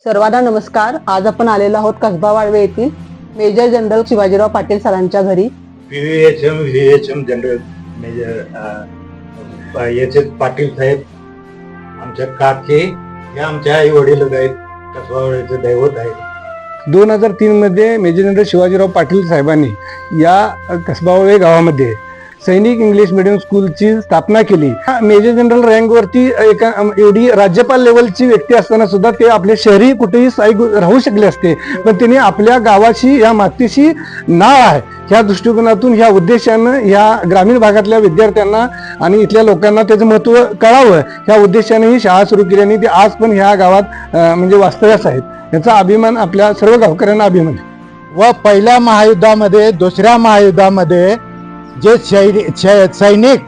सर्वांना नमस्कार. आज आपण आलेलो आहोत कसबा वाळवे येथील मेजर जनरल शिवाजीराव पाटील सरांच्या घरी. व्हीएचएम जनरल मेजर एच पाटील साहेब आमच्या काके हे आमच्या आई वडील आहेत, कसबा वाळवेचे दैवत आहेत. 2003 मध्ये मेजर जनरल शिवाजीराव पाटील साहेबांनी या कसबा वाळवे गावामध्ये सैनिक इंग्लिश मिडियम स्कूलची स्थापना केली. मेजर जनरल रँकवरती एका एवढी राज्यपाल लेवलची व्यक्ती असताना सुद्धा ते आपले शहरी कुठेही स्थायिक राहू शकले असते, पण त्यांनी आपल्या गावाशी या मातीशी नाळ आहे ह्या दृष्टिकोनातून ह्या उद्देशानं ह्या ग्रामीण भागातल्या विद्यार्थ्यांना आणि इथल्या लोकांना त्याचं महत्त्व कळावं ह्या उद्देशाने ही शाळा सुरू केली आणि ती आज पण ह्या गावात म्हणजे वास्तव्यास आहेत. याचा अभिमान आपल्या सर्व गावकऱ्यांना अभिमान आहे. व पहिल्या महायुद्धामध्ये दुसऱ्या महायुद्धामध्ये जे सैनिक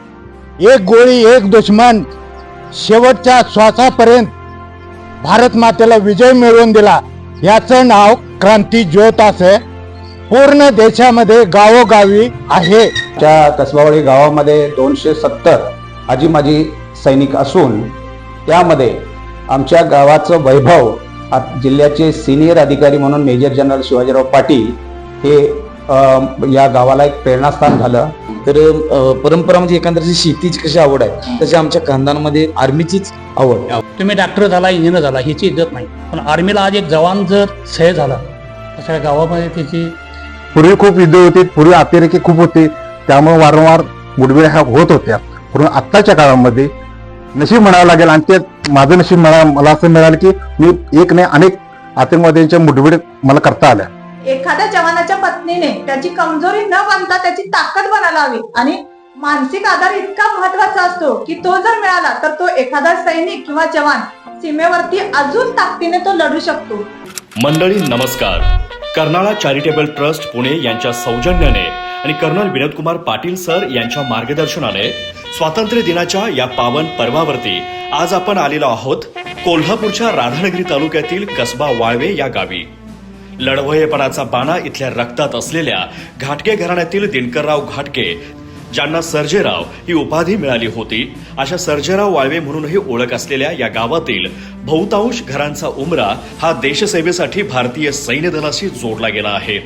एक गोळी एक दुश्मन शेवटच्या श्वासापर्यंत भारत मातेला विजय मिळवून दिला, याचं नाव क्रांती ज्योत असे पूर्ण देशामध्ये गावोगावी आहे. त्या कसबावाळी गावामध्ये 270 आजी माजी सैनिक असून त्यामध्ये आमच्या गावाचं वैभव जिल्ह्याचे सिनियर अधिकारी म्हणून मेजर जनरल शिवाजीराव पाटील हे या गावाला एक प्रेरणास्थान झालं. तर परंपरा म्हणजे एकंदरीत शेतीची कशी आवड आहे तशी आमच्या खानदानामध्ये आर्मीचीच आवड. तुम्ही डॉक्टर झाला, इंजिनियर झाला ह्याची इज्जत नाही, पण आर्मीला आज एक जवान जर शहीद झाला तर सगळ्या गावामध्ये त्याची. पूर्वी खूप युद्ध होते, पूर्वी अतिरेकी खूप होते, त्यामुळे वारंवार गुडबिड ह्या होत होत्या. परंतु आत्ताच्या काळामध्ये नशीब म्हणावं लागेल आणि ते माझं नशीब मला असं मिळालं की मी एक नाही अनेक आतंकवाद्यांच्या मुठभेड मला करता आल्या. एखाद्या जवानाच्या पत्नीने त्याची कमजोरी न बनता त्याची ताकद बनायला हवी आणि मानसिक आधार इतका महत्वाचा असतो की तो जर मिळाला तर तो एखादा सैनिक किंवा जवान सीमेवरती अजून ताकदीने तो लढू शकतो. मंडळी नमस्कार. कर्नाळा चॅरिटेबल ट्रस्ट पुणे यांच्या सौजन्याने आणि कर्नल विनोदकुमार पाटील सर यांच्या मार्गदर्शनाने स्वातंत्र्य दिनाच्या या पावन पर्वावरती आज आपण आलेलो आहोत कोल्हापूरच्या राधानगरी तालुक्यातील कसबा वाळवे या गावी. लढवयेपणाचा बाणा इथल्या रक्तात असलेल्या घाटगे घराण्यातील दिनकरराव घाटगे, ज्यांना सर्जेराव ही उपाधी मिळाली होती, अशा सर्जेराव वाळवे म्हणूनही ओळख असलेल्या या गावातील बहुतांश घरांचा उमरा हा देशसेवेसाठी भारतीय सैन्य दलाशी जोडला गेला आहे.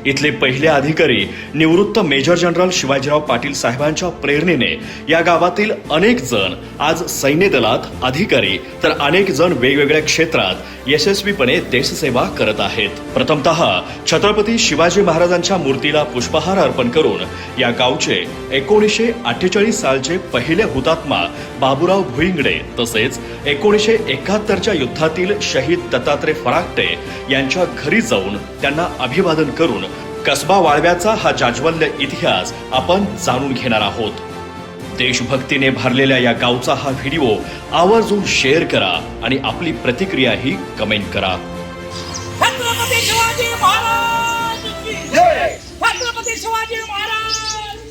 इथले पहिले अधिकारी निवृत्त मेजर जनरल शिवाजीराव पाटील साहेबांच्या प्रेरणेने या गावातील अनेक जण आज सैन्य दलात अधिकारी तर अनेक जण वेगवेगळ्या क्षेत्रात यशस्वीपणे देशसेवा करत आहेत. प्रथमतः छत्रपती शिवाजी महाराजांच्या मूर्तीला पुष्पहार अर्पण करून या गावचे 1948 सालचे पहिले हुतात्मा बाबूराव भुईंगडे तसेच 1971च्या युद्धातील शहीद दत्तात्रय फराकटे यांच्या घरी जाऊन त्यांना अभिवादन करून कसबा वाळव्याचा हा जाज्वल्य इतिहास आपण जाणून घेणार आहोत. देशभक्तीने भरलेल्या या गावचा हा व्हिडिओ आवर्जून शेअर करा आणि आपली प्रतिक्रियाही कमेंट करा. छत्रपती शिवाजी महाराज की जय. छत्रपती शिवाजी महाराज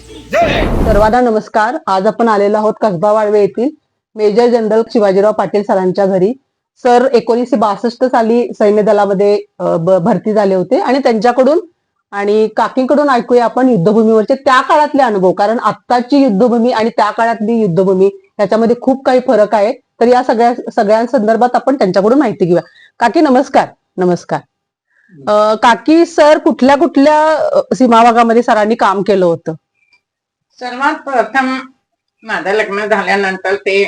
की जय. सर्वांना नमस्कार. आज आपण आलेलो आहोत कसबा वाळवे येथील मेजर जनरल शिवाजीराव पाटील सरांच्या घरी. सर 1962 साली सैन्य दलामध्ये भरती झाले होते आणि त्यांच्याकडून आणि काकींकडून ऐकूया आपण युद्धभूमीवरचे त्या काळातले अनुभव, कारण आत्ताची युद्धभूमी आणि त्या काळातली युद्धभूमी याच्यामध्ये खूप काही फरक आहे. तर या सगळ्यांसंदर्भात आपण त्यांच्याकडून माहिती घेऊया. काकी नमस्कार. नमस्कार काकी. सर कुठल्या कुठल्या सीमा भागामध्ये सरांनी काम केलं होतं? सर्वात प्रथम माझं लग्न झाल्यानंतर ते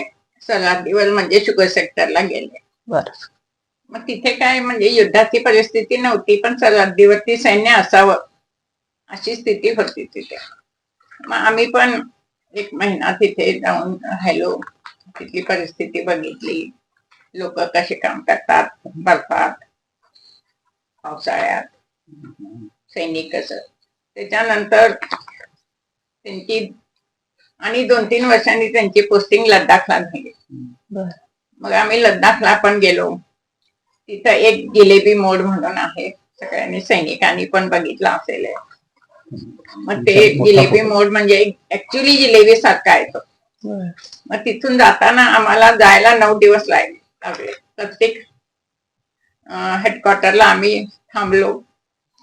सरहद्दीवर म्हणजे शुगर सेक्टरला गेले. बरं. मग तिथे काय म्हणजे युद्धाची परिस्थिती नव्हती, पण सरहद्दीवरती सैन्य असावं अशी स्थिती होती तिथे. मग आम्ही पण 1 महिना तिथे जाऊन राहिलो, तिथली परिस्थिती बघितली, लोक कसे काम करतात बर्फात पावसाळ्यात, सैनिक कसं. त्याच्यानंतर त्यांची आणि 2-3 वर्षांनी त्यांची पोस्टिंग लडाखला झाली. मग आम्ही लडाखला पण गेलो. तिथं एक जिलेबी मोड म्हणून आहे, सगळ्यांनी सैनिकांनी पण बघितलं असेल. मग ते जिलेबी मोड म्हणजे ऍक्च्युली जिलेबी सारखा आहे तो. मग तिथून जाताना आम्हाला जायला 9 दिवस लागले. प्रत्येक हेडक्वार्टरला आम्ही थांबलो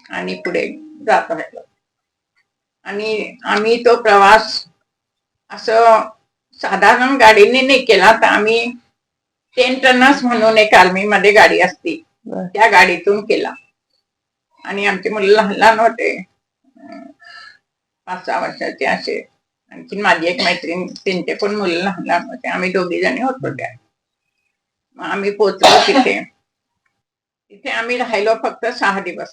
आणि पुढे जात राहिलो. आणि आम्ही तो प्रवास असं साधारण गाडीने नाही केला, तर आम्ही 10 टनर्स म्हणून एक आर्मी मध्ये गाडी असती, बर. त्या गाडीतून केला. आणि आमची मुलं लहान लहान होते, 5-6 वर्षाचे असे. आणखी माझी एक मैत्रीण, त्यांचे पण मुलं लहान लहान होते. आम्ही 2 जणी होतो त्या. मग आम्ही पोचलो तिथे आम्ही राहिलो फक्त 6 दिवस.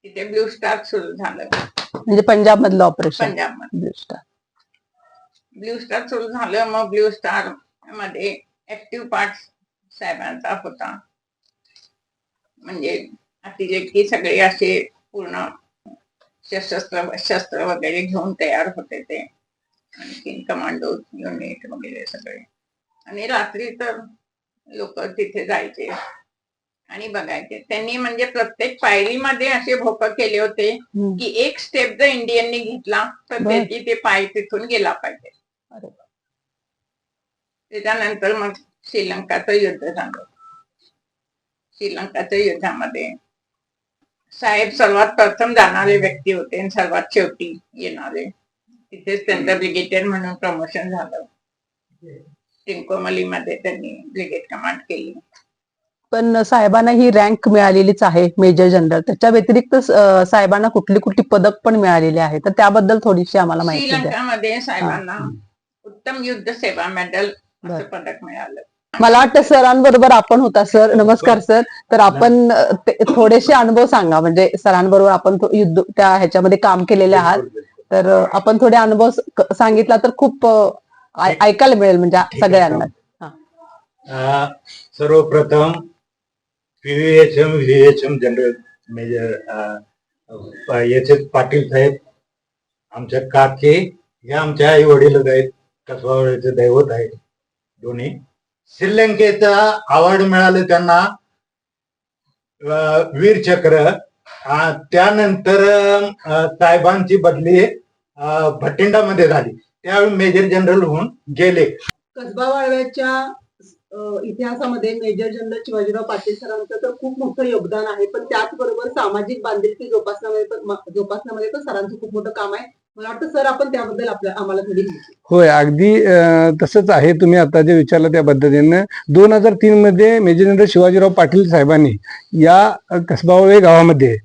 तिथे ब्लू स्टार सुरू झालं. म्हणजे पंजाब मधलं ऑपरेशन. पंजाबमध्ये ब्लू स्टार. ब्लू स्टार सुरू झालं. मग ब्लू स्टार मध्ये ऍक्टिव्ह पार्ट साहेबांचा होता. म्हणजे अतिरेकी सगळे असे पूर्ण शस्त्र वगैरे घेऊन तयार होते ते. आणखी कमांडो युनिट वगैरे सगळे. आणि रात्री तर लोक तिथे जायचे आणि बघायचे. त्यांनी म्हणजे प्रत्येक पायरीमध्ये असे भोकं केले होते की एक स्टेप जर इंडियननी घेतला तर बर. त्याची ते पाय तिथून गेला पाहिजे. अरे. त्याच्यानंतर मग श्रीलंकाचं युद्ध झालं. श्रीलंकाच्या युद्धामध्ये साहेब सर्वात प्रथम जाणारे व्यक्ती होते आणि सर्वात शेवटी येणारे. तिथेच त्यांचं ब्रिगेडियर म्हणून प्रमोशन झालं. मध्ये त्यांनी ब्रिगेड कमांड केली. पण साहेबांना ही रँक मिळालेलीच आहे, मेजर जनरल. त्याच्या व्यतिरिक्त साहेबांना कुठली कुठली पदक पण मिळालेली आहे, तर त्याबद्दल थोडीशी आम्हाला माहिती द्या. श्रीलंकामध्ये साहेबांना उत्तम युद्ध सेवा मेडल असं पदक मिळालं. मला वाटतं सरांबरोबर आपण होता. सर नमस्कार सर. तर आपण थोडेसे अनुभव सांगा. म्हणजे सरांबरोबर आपण युद्ध त्या ह्याच्यामध्ये काम केलेले आहात, तर आपण थोडे अनुभव सांगितला तर खूप ऐकायला मिळेल म्हणजे सगळ्यांना. सर्वप्रथम व्हीएचएम जनरल मेजर एच पाटील साहेब, आमच्या काके, हे आमच्या आई वडील आहेत, कसबावड्याचे दैवत आहेत दोन्ही. श्रीलंकेचा अवॉर्ड मिळाले त्यांना वीर चक्र. त्यानंतर साहेबांची बदली भटिंडामध्ये झाली, त्यावेळी मेजर जनरल होऊन गेले. कसबा वाळव्याच्या इतिहासामध्ये मेजर जनरल शिवाजीराव पाटील सरांचं तर खूप मोठं योगदान आहे, पण त्याचबरोबर सामाजिक बांधिलकी जोपासण्यामध्ये पण सरांचं खूप मोठं काम आहे. मला वाटतं सर आपण त्याबद्दल आम्हाला थोडी माहिती. होय, अगदी तसंच आहे. तुम्ही आता जे विचारलं त्या पद्धतीनं 2003 मध्ये मेजर जनरल शिवाजीराव पाटील साहेबांनी या कसबावळे गावामध्ये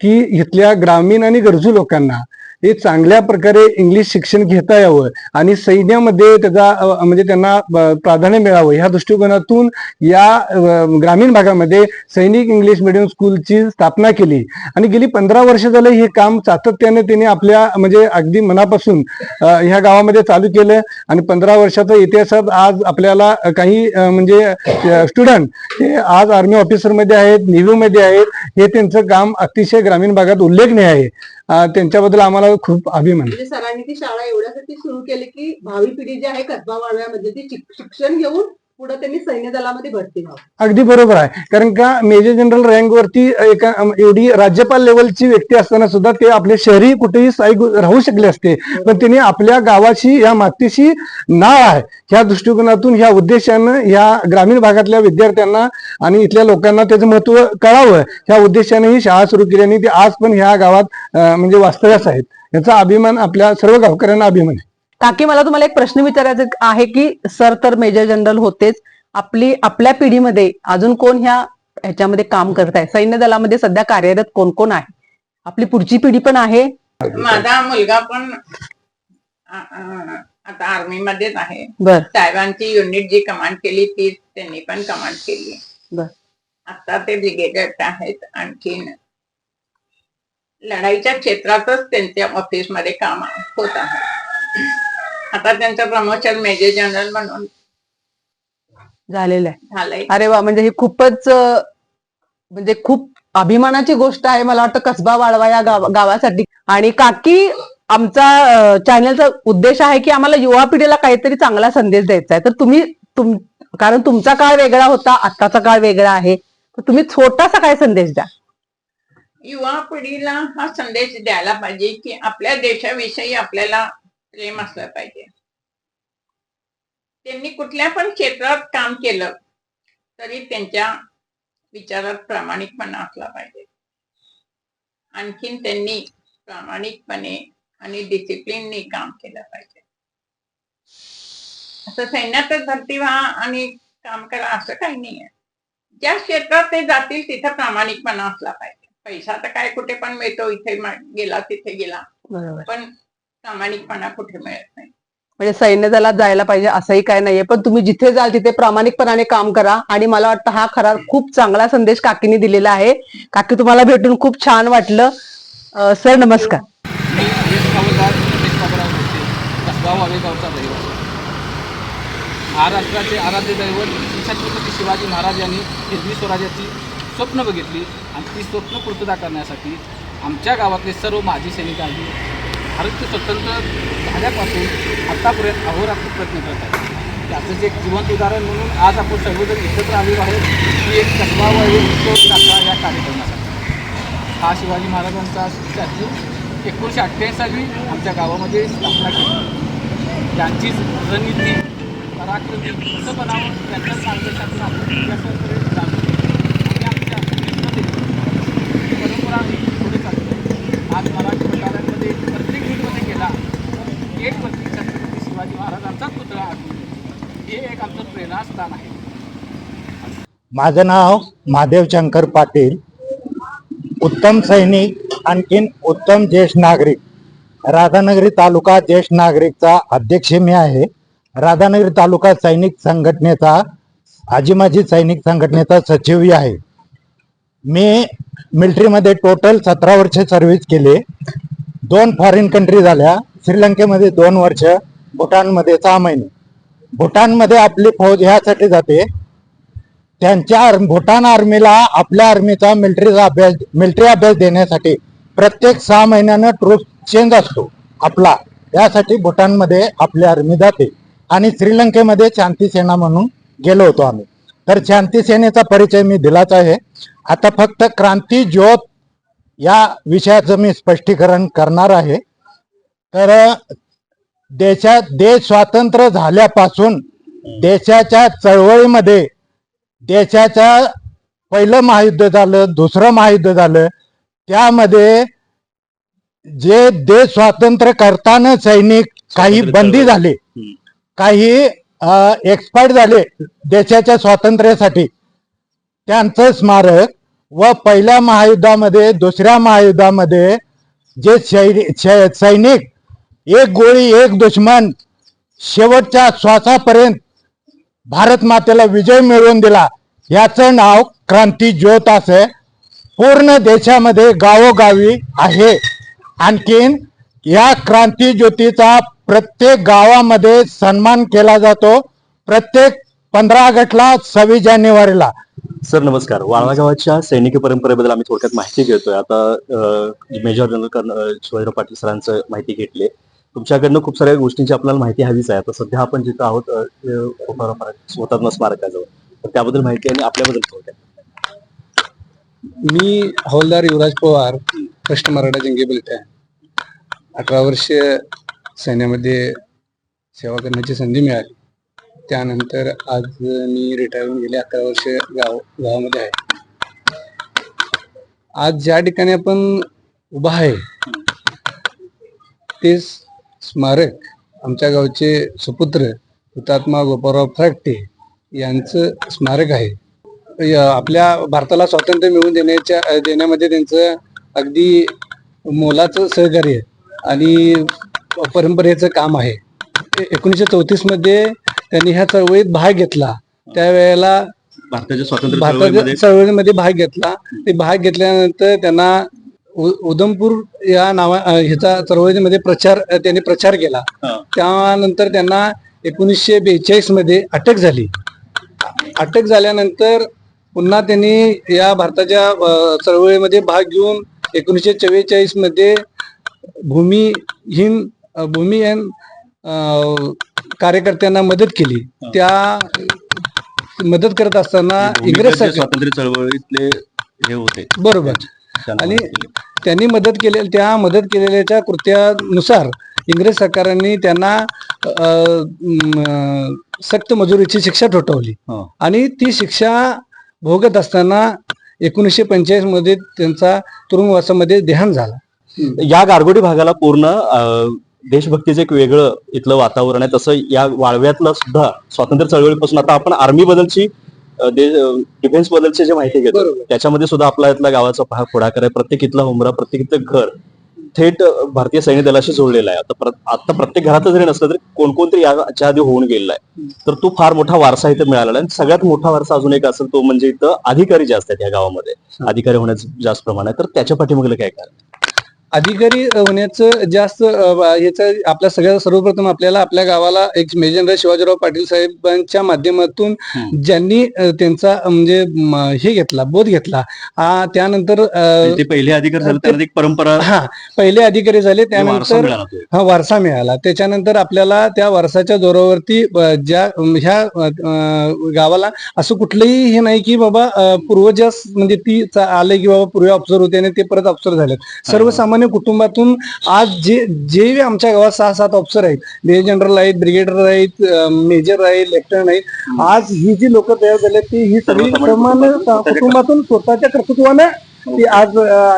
की इथल्या ग्रामीण आणि गरजू लोकांना हे चांगल्या प्रकारे इंग्लिश शिक्षण घेता यावं आणि सैन्यामध्ये त्याचा म्हणजे त्यांना प्राधान्य मिळावं, ह्या दृष्टिकोनातून या ग्रामीण भागामध्ये सैनिक इंग्लिश मिडियम स्कूलची स्थापना केली. आणि गेली 15 वर्ष झालं हे काम सातत्याने त्यांनी आपल्या म्हणजे अगदी मनापासून ह्या गावामध्ये चालू केलं. आणि 15 वर्षाचा इतिहासात आज आपल्याला काही म्हणजे स्टुडंट हे आज आर्मी ऑफिसरमध्ये आहेत, नेव्हीमध्ये आहेत. हे त्यांचं काम अतिशय ग्रामीण भागात उल्लेखनीय आहे. त्यांच्याबद्दल आम्हाला खूप अभिमान. म्हणजे सरांनी ती शाळा एवढ्यासाठी सुरू केली की भावी पिढी जी आहे कसबा वाळव्यामध्ये ती शिक्षण घेऊन पुढे त्यांनी सैन्य दलामध्ये भरती व्हावं. अगदी बरोबर आहे. कारण का मेजर जनरल रँक वरती एका एवढी राज्यपाल लेवलची व्यक्ती असताना सुद्धा ते आपले शहरी कुठेही स्थायिक राहू शकले असते, पण त्यांनी आपल्या गावाशी या मातीशी नाळ आहे ह्या दृष्टिकोनातून ह्या उद्देशानं ह्या ग्रामीण भागातल्या विद्यार्थ्यांना आणि इथल्या लोकांना त्याचं महत्व कळावं ह्या उद्देशाने ही शाळा सुरू केली आणि ती आज पण ह्या गावात म्हणजे वास्तव्यास आहेत. याचा अभिमान आपल्या सर्व गावकऱ्यांना अभिमान आहे. काकी मला तुम्हाला एक प्रश्न विचारायचा आहे की सर तर मेजर जनरल होतेच, आपल्या पिढीमध्ये अजून कोण ह्याच्यामध्ये काम करत आहे? सैन्य दलामध्ये सध्या कार्यरत कोण कोण आहे? आपली पुढची पिढी पण आहे. माझा मुलगा पण आता आर्मी मध्येच आहे. बर. साहेबांची युनिट जी कमांड केली ती त्यांनी पण कमांड केली. बर. आता ते ब्रिगेडियर आहेत. आणखीन लढाईच्या क्षेत्रातच त्यांच्या ऑफिसमध्ये काम होत आहे. आता त्यांचं प्रमोशन मेजर जनरल म्हणून झालेलं आहे. झालंय. अरे वा, म्हणजे ही खूपच म्हणजे खूप अभिमानाची गोष्ट आहे मला वाटतं कसबा वाळवा या गावासाठी. आणि काकी, आमचा चॅनलचा उद्देश आहे की आम्हाला युवा पिढीला काहीतरी चांगला संदेश द्यायचा आहे. तर तुम्ही कारण तुमचा काळ वेगळा होता, आत्ताचा काळ वेगळा आहे, तर तुम्ही छोटासा काय संदेश द्या? युवा पिढीला हा संदेश द्यायला पाहिजे की आपल्या देशाविषयी आपल्याला प्रेम असलं पाहिजे. त्यांनी कुठल्या पण क्षेत्रात काम केलं तरी त्यांच्या विचारात प्रामाणिकपणा असला पाहिजे. आणखीन त्यांनी प्रामाणिकपणे आणि डिसिप्लिनने काम केलं पाहिजे. असं सैन्यातच भरती व्हा आणि काम करा असं काही नाही आहे. ज्या क्षेत्रात ते जातील तिथं प्रामाणिकपणा असला पाहिजे. पैसा तर काय कुठे पण मिळतो, इथे गेला तिथे गेला, बरोबर. पण प्रामाणिकपणा कुठे मिळत नाही. म्हणजे सैन्य दलात जायला पाहिजे असंही काय नाहीये, पण तुम्ही जिथे जाल तिथे प्रामाणिकपणाने काम करा. आणि मला वाटतं हा खरा खूप चांगला संदेश काकीने दिलेला आहे. काकी, तुम्हाला भेटून खूप छान वाटलं. सर नमस्कार. मी यश हवालदार रमेश बाबूराव भोसले, कसबा वावेगावचा रहिवासी. महाराष्ट्राचे आराध्य दैवत छत्रपती शिवाजी महाराज यांनी हिंदवी स्वराज्याची स्वप्न बघितली आणि ती स्वप्न पूर्तता करण्यासाठी आमच्या गावातले सर्व माजी सैनिकांनी भारत स्वतंत्र झाल्यापासून आतापर्यंत अहोरात्र प्रयत्न करत आहेत. त्याचंच एक जिवंत उदाहरण म्हणून आज आपण सर्वजण एकत्र आलेलो आहोत की एक कसबा वावे उत्सव टाका या कार्यक्रमासाठी. हा शिवाजी महाराजांचा त्याची 1988 साली आमच्या गावामध्ये स्थापना केली. त्यांचीच रणनीती पराक्रमी कसं बनावं त्यांच्या मार्गदर्शनातून आपण विकासाकडे जातो आणि आमच्या परंपरा पुढे चालतो. आज मराठी मंडळांमध्ये प्रत्येक मीटमध्ये गेला एक वरती छत्रपती शिवाजी महाराजांचाच पुतळा आहे. हे एक आमचं प्रेरणास्थान आहे. माझं नाव महादेव शंकर पाटील, उत्तम सैनिक आणखीन उत्तम ज्येष्ठ नागरिक, राधानगरी तालुका ज्येष्ठ नागरिकचा अध्यक्ष मी आहे. राधानगरी तालुका सैनिक संघटनेचा आजी माजी सैनिक संघटनेचा सचिवही आहे. मी मिलिटरीमध्ये टोटल 17 वर्ष सर्व्हिस केली. 2 फॉरेन कंट्री झाल्या, श्रीलंकेमध्ये 2 वर्ष, भूटानमध्ये 6 महिने. भूटानमध्ये आपली फौज ह्यासाठी जाते, त्यांच्या भूटान आर्मीला आपल्या आर्मीचा मिलिटरी अभ्यास देण्यासाठी प्रत्येक 6 महिन्यानं ट्रूप चेंज असतो आपला. यासाठी भूटानमध्ये आपली आर्मी जाते. आणि श्रीलंकेमध्ये शांती सेना म्हणून गेलो होतो आम्ही. तर शांती सेनेचा परिचय मी दिलाच आहे. आता फक्त क्रांती ज्योत या विषयाचं मी स्पष्टीकरण करणार आहे. तर देश स्वातंत्र्य झाल्यापासून देशाच्या चळवळीमध्ये, देशाच्या पहिलं महायुद्ध झालं, दुसरं महायुद्ध झालं, त्यामध्ये जे देश स्वातंत्र्य करताना सैनिक काही बंदी झाले, काही एक्सपायर्ड झाले देशाच्या स्वातंत्र्यासाठी, त्यांचं स्मारक व पहिल्या महायुद्धामध्ये दुसऱ्या महायुद्धामध्ये जे सैनिक एक गोळी एक दुश्मन शेवटच्या श्वासापर्यंत भारत मातेला विजय मिळवून दिला, याचं नाव क्रांती ज्योत असे पूर्ण देशामध्ये गावोगावी आहे. आणखीन या क्रांती ज्योतीचा प्रत्येक गावामध्ये सन्मान केला जातो, प्रत्येक 15 ऑगस्टला, 26 जानेवारीला. सर नमस्कार. वाळवा गावाच्या सैनिकी परंपरेबद्दल आम्ही थोडक्यात माहिती घेतोय. आता मेजर जनरल शिवाजीराव पाटील सरांचं माहिती घेतली. तुमच्याकडनं खूप साऱ्या गोष्टींची आपल्याला माहिती हवीच आहे. आता सध्या आपण जिथं आहोत हुतात्मा स्मारकाजवळ, तर त्याबद्दल माहिती आणि आपल्याबद्दल थोडक्यात. मी हवालदार युवराज पवार, फर्स्ट मराठा जंगी बलट्या. 18 वर्ष सैन्यामध्ये सेवा करण्याची संधी मिळाली. त्यानंतर आज मी रिटायर होऊन गेले 11 वर्ष गावामध्ये आहे. आज ज्या ठिकाणी आपण उभा आहे ते स्मारक आमच्या गावचे सुपुत्र हुतात्मा गोपाळराव फराकटे यांचं स्मारक आहे. आपल्या भारताला स्वातंत्र्य मिळवून देण्यामध्ये त्यांचं अगदी मोलाचं सहकार्य आणि परंपरेचं काम आहे. 1934 मध्ये त्यांनी ह्या चळवळीत भाग घेतला. त्यावेळेला भारताच्या चळवळीमध्ये भाग घेतला. ते भाग घेतल्यानंतर त्यांना उधमपूर या ह्याचा चळवळीमध्ये त्यांनी प्रचार केला. त्यानंतर त्यांना 1942 मध्ये अटक झाली. अटक झाल्यानंतर पुन्हा त्यांनी या भारताच्या चळवळीमध्ये भाग घेऊन 1944 मध्ये भूमिहीन कार्यकर्त्यांना मदत केली. त्या मदत करत असताना इंग्रज स्वातंत्र्य चळवळीतले हे होते, बरोबर, आणि त्यांनी मदत केलेल्या कृत्यानुसार इंग्रज सरकारांनी त्यांना सक्त मजुरीची शिक्षा ठोठावली. आणि ती शिक्षा भोगत असताना 1945 मध्ये त्यांचा तुरुंगवासामध्ये देहांत झाला. या गारगोडी भागाला पूर्ण देशभक्तीचं एक वेगळं इथलं वातावरण आहे. तसं या वाळव्यातलं सुद्धा स्वातंत्र्य चळवळीपासून आता आपण आर्मी बद्दलची डिफेन्स बद्दलची जे माहिती घेतो त्याच्यामध्ये सुद्धा आपला इथला गावाचा भाग पुढाकार आहे. प्रत्येक इथला उमरा, प्रत्येक इथलं घर थेट भारतीय सैन्य दलाशी जोडलेला आहे. आता प्रत्येक घरात जरी नसलं तरी कोणकोणतरी याच्या आधी होऊन गेलेला आहे. तर तो फार मोठा वारसा इथं मिळालेला आहे. सगळ्यात मोठा वारसा अजून एक असेल तो म्हणजे इथं अधिकारी जास्त आहेत या गावामध्ये, अधिकारी होण्याचं जास्त प्रमाण आहे. तर त्याच्या पाठीमागे काय कारण? अधिकारी होण्याचं जास्त याचं आपल्या सर्वप्रथम आपल्याला आपल्या गावाला एक मेजर जनरल शिवाजीराव पाटील साहेबांच्या माध्यमातून ज्यांनी त्यांचा म्हणजे हे घेतला, बोध घेतला. त्यानंतर ते पहिले अधिकारी झाले, त्यानंतर एक परंपरा, पहिले अधिकारी झाले, त्यानंतर वारसा मिळाला. त्याच्यानंतर आपल्याला त्या वारसाच्या जोरावरती ज्या ह्या गावाला असं कुठलंही हे नाही की बाबा पूर्वजास म्हणजे ती आले की बाबा पूर्वी अफसर होते आणि ते परत अफसर झालेत. सर्वसामान्य कुटुंबातून आज जे आमच्या गावात 6-7 अफसर आहेत, मेजर जनरल आहेत, ब्रिगेडर आहेत, मेजर आहेत, लेफ्टनंट आहेत, आज ही जी लोक तयार झाले ती ही सगळी सामान्य कुटुंबातून स्वतःच्या कर्तृत्वाने ती आज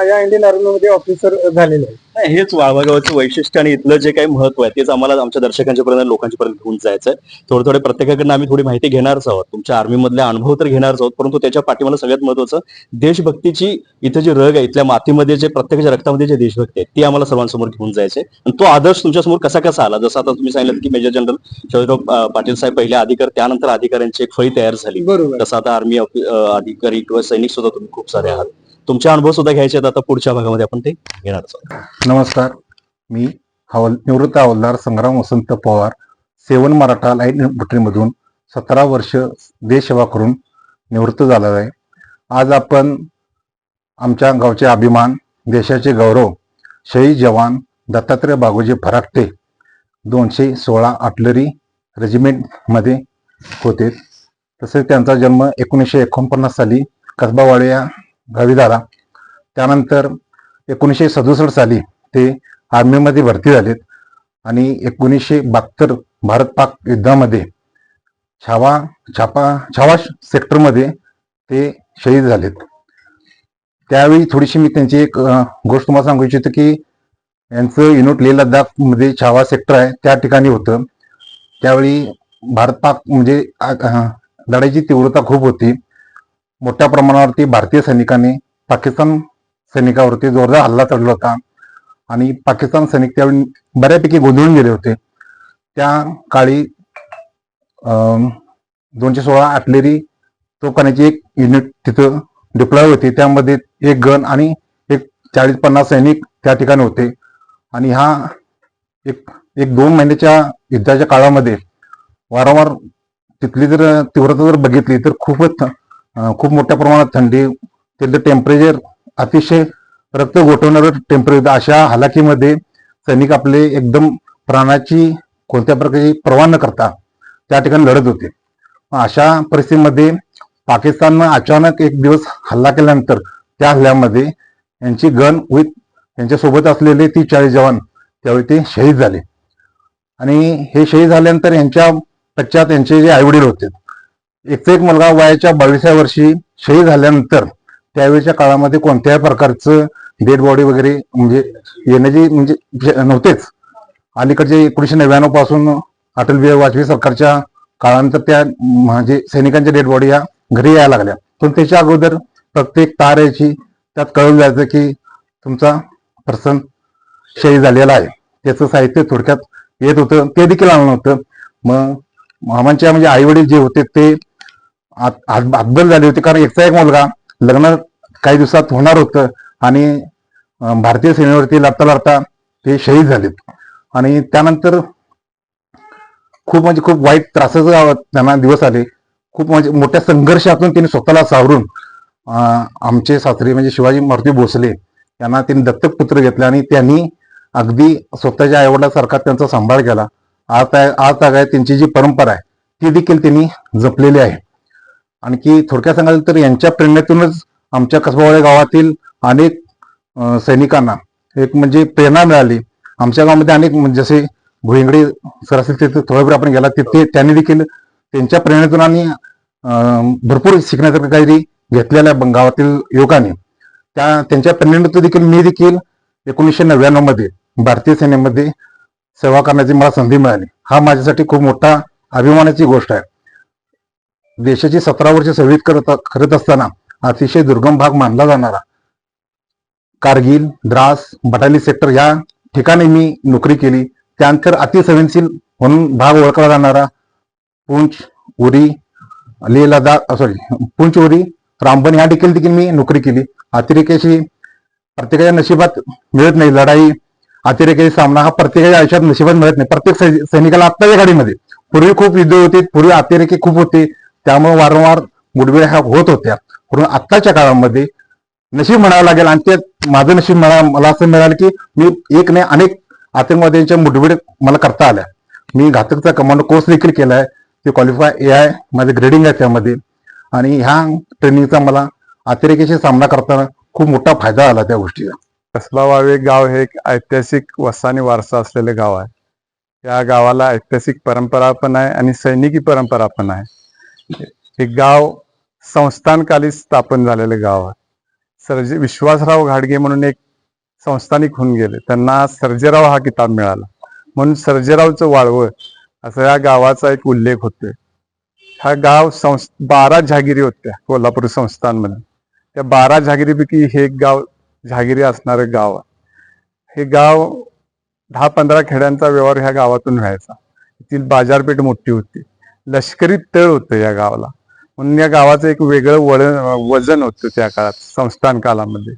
या इंडियन आर्मीमध्ये ऑफिसर झालेले आहेत. हेच वाळवा गावाचं वैशिष्ट्य आणि इथलं जे काही महत्व आहे तेच आम्हाला आमच्या दर्शकांच्या पर्यंत, लोकांच्या पर्यंत घेऊन जायचं आहे. थोडे प्रत्येकाकडनं आम्ही थोडी माहिती घेणारच आहोत, तुमच्या आर्मी मधले अनुभव तर घेणारच आहोत, परंतु त्याच्या पाठीमागे सगळ्यात महत्वाचं देशभक्तीची इथं जी रग आहे, इथल्या मातीमध्ये जे प्रत्येकाच्या रक्तामध्ये जे देशभक्ती आहे ती आम्हाला सर्वांसमोर घेऊन जायचे. आणि तो आदर्श तुमच्यासमोर कसा आला? जसं आता तुम्ही सांगितलं की मेजर जनरल शिवाजीराव पाटील साहेब पहिले अधिकारी, त्यानंतर अधिकाऱ्यांची एक फळी तयार झाली. तसं आता आर्मी अधिकारी किंवा सैनिक सुद्धा तुम्ही खूप सारे आहात. तुमचे अनुभव सुद्धा घ्यायचे आहेत. आता पुढच्या भागामध्ये आपण ते घेणारच आहोत. नमस्कार, मी निवृत्त हवालदार संग्राम वसंत पवार, 7 मराठा लाईट इन्फंट्रीमधून 17 वर्ष देशसेवा करून निवृत्त झाला आहे. आज आपण आमच्या गावचे अभिमान, देशाचे गौरव, शहीद जवान दत्तात्रय बागोजी फराकटे 216 आर्टिलरी रेजिमेंटमध्ये होते. तसेच त्यांचा जन्म 1949 साली कसबावाडे या गावी झाला. त्यानंतर 1967 साली ते आर्मीमध्ये भरती झालेत आणि 1972 भारत पाक युद्धामध्ये छावा सेक्टरमध्ये ते शहीद झालेत. त्यावेळी थोडीशी मी त्यांची एक गोष्ट तुम्हाला सांगू इच्छितो की यांचं युनिट लेह लडाख मध्ये छावा सेक्टर आहे, त्या ठिकाणी होतं. त्यावेळी भारत पाक म्हणजे लढाईची तीव्रता खूप होती. मोठ्या प्रमाणावरती भारतीय सैनिकांनी पाकिस्तान सैनिकावरती जोरदार हल्ला चढला होता आणि पाकिस्तान सैनिक त्यावेळी बऱ्यापैकी गोंधळून गेले होते. त्या काळी 216 आर्टिलरी तोफखान्याची एक युनिट तिथं डिप्लॉय होती. त्यामध्ये एक गन आणि एक 40-50 सैनिक त्या ठिकाणी होते. आणि हा एक 2 महिन्याच्या युद्धाच्या काळामध्ये वारंवार तिथली जर तीव्रता जर बघितली तर खूप मोठ्या प्रमाणात थंडी, तिथलं टेम्परेचर अतिशय रक्त गोठवणारं टेम्परेचर. अशा हालाकीमध्ये सैनिक आपले एकदम प्राणाची कोणत्या प्रकारची पर्वा न करता त्या ठिकाणी लढत होते. अशा परिस्थितीमध्ये पाकिस्ताननं अचानक एक दिवस हल्ला केल्यानंतर त्या हल्ल्यामध्ये यांची गन विथ यांच्यासोबत असलेले 30-40 जवान त्यावेळी ते शहीद झाले. आणि हे शहीद झाल्यानंतर यांच्या पश्चात यांचे जे आईवडील होते, एक मुलगा वयाच्या 22व्या वर्षी शहीद झाल्यानंतर त्यावेळेच्या काळामध्ये कोणत्याही प्रकारचं डेड बॉडी वगैरे म्हणजे येण्याची म्हणजे नव्हतेच. अलीकडचे 1999 पासून अटल बिहारी वाजपेयी सरकारच्या काळानंतर त्या म्हणजे सैनिकांच्या डेड बॉडी या घरी यायला लागल्या. पण त्याच्या अगोदर प्रत्येक तार याची त्यात कळून जायचं की तुमचा पर्सन शहीद झालेला आहे. त्याचं साहित्य थोडक्यात येत होतं, ते देखील आलं नव्हतं. मग मामांच्या म्हणजे आई वडील जे होते ते हातबल झाले होते, कारण एक मुलगा लग्न काही दिवसात होणार होतं आणि भारतीय सेनेवरती लढता ते शहीद झालेत. आणि त्यानंतर खूप वाईट त्रासाचं त्यांना दिवस आले. खूप म्हणजे मोठ्या संघर्षातून त्यांनी स्वतःला सावरून आमचे सासरे म्हणजे शिवाजी मारुती भोसले यांना त्यांनी दत्तक पुत्र घेतले आणि त्यांनी अगदी स्वतःच्या आईवडिलांसारखा त्यांचा सांभाळ केला. आज तागाय त्यांची जी परंपरा आहे ती देखील त्यांनी जपलेली आहे. आणखी थोडक्यात सांगायचं तर यांच्या प्रेरणेतूनच आमच्या कसबावाडे गावातील अनेक सैनिकांना एक म्हणजे प्रेरणा मिळाली. आमच्या गावामध्ये अनेक जसे भुईंगडे सर असेल तिथे थोडंफार आपण गेला तिथे त्यांनी देखील त्यांच्या प्रेरणेतून आणि भरपूर शिकण्यासारखं काहीतरी घेतलेल्या गावातील युवकांनी त्यांच्या प्रेरणेतून देखील मी देखील 1999 मध्ये भारतीय सेनेमध्ये सेवा करण्याची मला संधी मिळाली. हा माझ्यासाठी खूप मोठा अभिमानाची गोष्ट आहे. देशाची 17 वर्ष सेवेत करत असताना अतिशय दुर्गम भाग मानला जाणारा कारगिल, द्रास, बटाली सेक्टर या ठिकाणी मी नोकरी केली. त्यानंतर अतिसंवेदनशील म्हणून भाग ओळखला जाणारा पुंछ, उरी, लेह लडाख पुंछ, उरी, रामबन या देखील मी नोकरी केली. अतिरेक्याशी प्रत्येकाच्या नशिबात मिळत नाही. लढाई, अतिरेक्याचा सामना हा प्रत्येकाच्या आयुष्यात नशिबात मिळत नाही. प्रत्येक सैनिकाला आत्ताच्या घडीमध्ये, पूर्वी खूप युद्ध होते, पूर्वी अतिरेकी खूप होते, त्यामुळे वारंवार मुठभेड ह्या होत होत्या. परंतु आत्ताच्या काळामध्ये नशीब म्हणावं लागेल, आणि ते माझं नशीब मला असं मिळालं की मी एक नाही अनेक आतंकवाद्यांच्या मुठभेड मला करता आल्या. मी घातकचा कमांडो कोर्स देखील केलाय. ते क्वालिफाय AI माझं ग्रेडिंग आहे त्यामध्ये. आणि ह्या ट्रेनिंगचा मला अतिरेकीशी सामना करताना खूप मोठा फायदा आला त्या गोष्टीचा. कसबा वाळवे गाव हे एक ऐतिहासिक वसा आणि वारसा असलेले गाव आहे. या गावाला ऐतिहासिक परंपरा पण आहे आणि सैनिकी परंपरा पण आहे. हे गाव संस्थानकाली स्थापन झालेले गाव आहे. विश्वासराव घाडगे म्हणून एक संस्थानिक होऊन गेले, त्यांना सर्जेराव हा किताब मिळाला, म्हणून सर्जेरावचं वाळवं असं या गावाचा एक उल्लेख होतोय. हा गाव 12 जहागिरी होत्या कोल्हापूर संस्थानमध्ये. त्या 12 जहागिरीपैकी हे एक गाव जहागिरी असणारं गाव आहे. हे गाव 10-15 खेड्यांचा व्यवहार ह्या गावातून व्हायचा. येथील बाजारपेठ मोठी होती, लष्करी तळ होतं या गावाला, म्हणून या गावाचं एक वेगळं वजन होतं त्या काळात संस्थान कालामध्ये.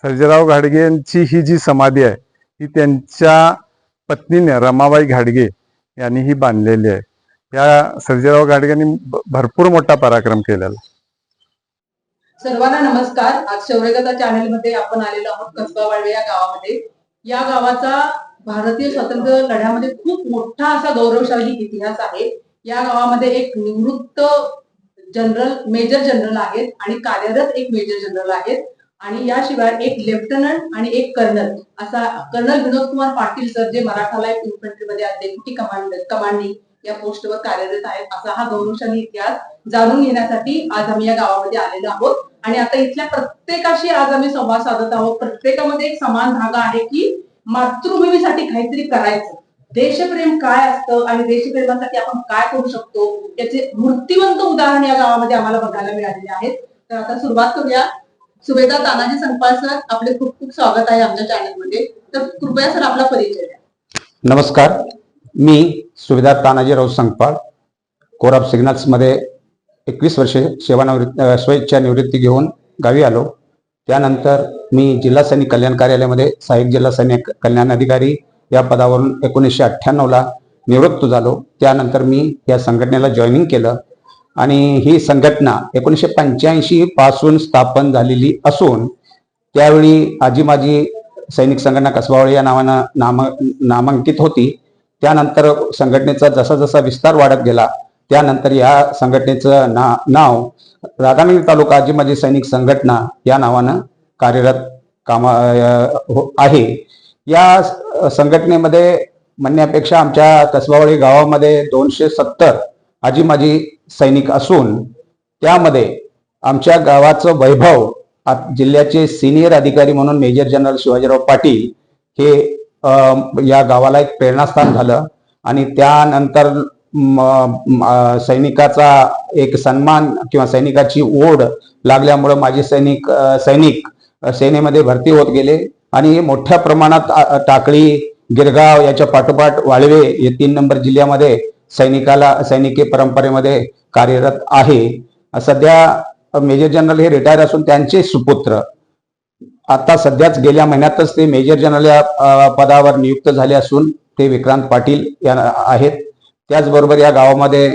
सर्जेराव घाडगे यांची ही जी समाधी आहे ही त्यांच्या पत्नीने रमाबाई घाडगे यांनी ही बांधलेली आहे. या सर्जेराव घाडगेंनी भरपूर मोठा पराक्रम केलेला. सर्वांना नमस्कार. आज शौर्यगाथा चॅनल मध्ये आपण आलेलो आहोत कसबा वाळवे या गावामध्ये. या गावाचा भारतीय स्वातंत्र्य लढ्यामध्ये खूप मोठा असा गौरवशाली इतिहास आहे. या गावामध्ये एक निवृत्त मेजर जनरल आहेत आणि कार्यरत एक मेजर जनरल आहेत, आणि याशिवाय एक लेफ्टनंट आणि एक कर्नल असा कर्नल विनोद कुमार पाटील सर, जे मराठा लाईट इन्फंट्रीमध्ये डेप्युटी कमांडिंग या पोस्टवर कार्यरत आहेत. असा हा गौरवशाली इतिहास जाणून घेण्यासाठी आज आम्ही या गावामध्ये आलेलो आहोत. आणि आता इथल्या प्रत्येकाशी आज आम्ही संवाद साधत आहोत. प्रत्येकामध्ये एक समान धागा आहे की मातृभूमीसाठी काहीतरी करायचं, देशप्रेम काय असतं आणि देशप्रेमासाठी आपण काय करू शकतो याचे मूर्तिवंत उदाहरण या गावामध्ये आम्हाला बघायला मिळालेले आहेत. तर आता सुरुवात करूया. सुभेदार तानाजी संकपाळ सर, आपले खूप खूप स्वागत आहे आमच्या चॅनलमध्ये. तर कृपया सर आपला परिचय द्या. नमस्कार, मी सुभेदार तानाजीराव संकपाळ, कोर ऑफ सिग्नल्समध्ये 21 वर्षे स्वेच्छा निवृत्ती घेऊन गावी आलो. त्यानंतर मी जिल्हा सैनिक कल्याण कार्यालयामध्ये सहाय्यक जिल्हा सैनिक कल्याण अधिकारी या पदावरून 1998ला निवृत्त झालो. त्यानंतर मी या संघटनेला जॉईनिंग केलं आणि ही संघटना 1985 पासून स्थापन झालेली असून त्यावेळी आजी माजी सैनिक संघटना कसबा वाळवे या नावानं नामांकित होती. त्यानंतर संघटनेचा जसा जसा विस्तार वाढत गेला त्यानंतर या संघटनेचं नाव राधानगरी तालुका आजी माजी सैनिक संघटना या नावानं कार्यरत आहे. या संघटनेमध्ये म्हणण्यापेक्षा आमच्या कसबा वाळवे गावामध्ये 270 आजी माजी सैनिक असून त्यामध्ये आमच्या गावाचं वैभव जिल्ह्याचे सिनियर अधिकारी म्हणून मेजर जनरल शिवाजीराव पाटील हे या गावाला एक प्रेरणास्थान झालं. आणि त्यानंतर सैनिकाचा एक सन्मान किंवा सैनिकाची ओढ लागल्यामुळे माझे सैनिक सेनेमध्ये भरती होत गेले आणि मोठ्या प्रमाणात टाकळी, गिरगाव याच्या पाठोपाठ वाळवे हे 3 नंबर जिल्ह्यामध्ये सैनिकी परंपरेमध्ये कार्यरत आहे. सध्या मेजर जनरल हे रिटायर असून त्यांचे सुपुत्र आता सध्याच गेल्या महिन्यातच ते मेजर जनरल या पदावर नियुक्त झाले असून ते विक्रांत पाटील आहेत. त्याचबरोबर या गावामध्ये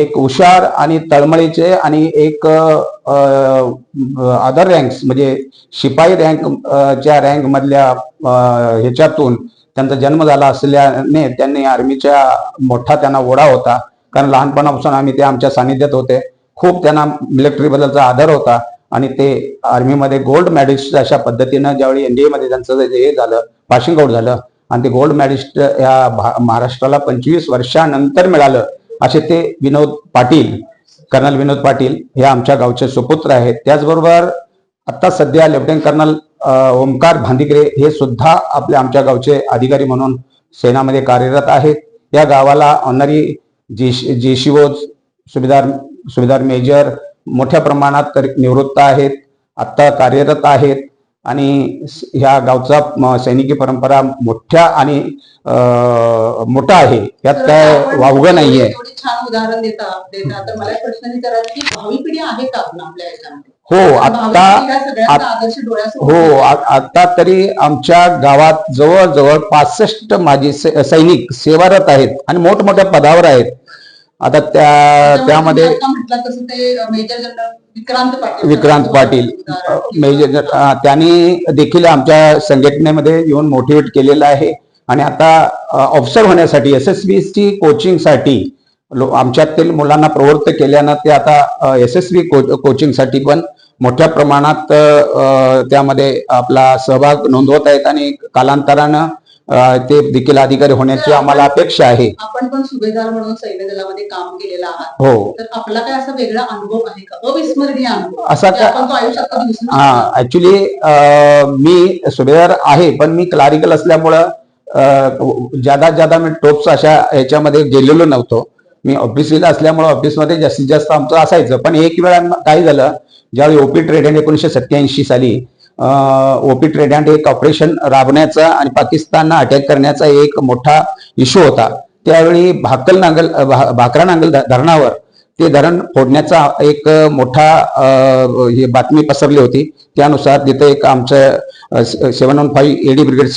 एक हुशार आणि तळमळीचे आणि एक अदर रँक्स म्हणजे शिपाई रँकच्या रँक मधल्या ह्याच्यातून त्यांचा जन्म झाला असल्याने त्यांनी आर्मीच्या मोठा त्यांना ओढा होता. कारण लहानपणापासून आम्ही ते आमच्या सानिध्यात होते. खूप त्यांना मिलिटरी बद्दलचा आदर होता आणि ते आर्मीमध्ये गोल्ड मेडलिस्ट अशा पद्धतीनं ज्यावेळी NDA मध्ये त्यांचं हे झालं, पासिंग आउट झालं आणि ते गोल्ड मेडलिस्ट या महाराष्ट्राला 25 वर्षानंतर मिळालं असे ते विनोद पाटील, कर्नल विनोद पाटील हे आमच्या गावचे सुपुत्र आहेत. त्याचबरोबर आता सध्या लेफ्टनंट कर्नल ओमकार भांदिगरे हे सुद्धा आमच्या गावचे अधिकारी म्हणून सेनामध्ये कार्यरत आहेत. या गावाला ऑनरी जेशिवोज सुभेदार मेजर मोठ्या प्रमाणात निवृत्त आहेत, आत्ता कार्यरत आहेत आणि ह्या गावचा सैनिकी परंपरा मोठ्या आणि मोठा आहे, यात काय वावगं नाहीये. एवढी छान उदाहरण देता तर मला एक प्रश्न विचारायचा की भावी पिढी आहे का आपल्या याच्यामध्ये? हो, आता तरी आमच्या गावात जवळजवळ 65 माजी सैनिक सेवारत आहेत आणि मोठमोठ्या पदावर आहेत. आता त्यामध्ये म्हटलं तसं ते major general Vikrant Patil major त्यांनी देखील आमच्या संघटनेमध्ये येऊन मोटिवेट केलेलं आहे आणि आता ऑफिसर होण्यासाठी SSB ची कोचिंगसाठी आमच्यातील मुलांना प्रवृत्त केल्यानं ते आता SSB कोचिंगसाठी पण मोठ्या प्रमाणात त्यामध्ये आपला सहभाग नोंदवत आहेत आणि कालांतरानं ते देखील अधिकारी होण्याची आम्हाला अपेक्षा आहे. आपण पण सुभेदार म्हणून सैन्य दलामध्ये काम केलेलं आहात, हो. तर आपला काय असा वेगळा अनुभव आहे का, अविस्मरणीय अनुभव असा की आपण तो आयुष्यात कधी विसरू शकत हा ऍक्च्युली मी सुभेदार आहे, पण मी क्लारिकल असल्यामुळं ज्यादा मी टोप्स अशा ह्याच्यामध्ये गेलेलो नव्हतो. मी ऑफिसला असल्यामुळे ऑफिसमध्ये जास्तीत जास्त आमचं असायचं. पण एक वेळा काय झालं, ज्यावेळी ओपी ट्रेडंट 1987 साली ओपी ट्रेडंट एक ऑपरेशन राबवण्याचा आणि पाकिस्तानला अटॅक करण्याचा एक मोठा इश्यू होता. त्यावेळी भाकरा नांगल धरणावर ते धरण फोडण्याचा एक मोठा बातमी पसरली होती. त्यानुसार तिथे एक आमचं 715 AD brigade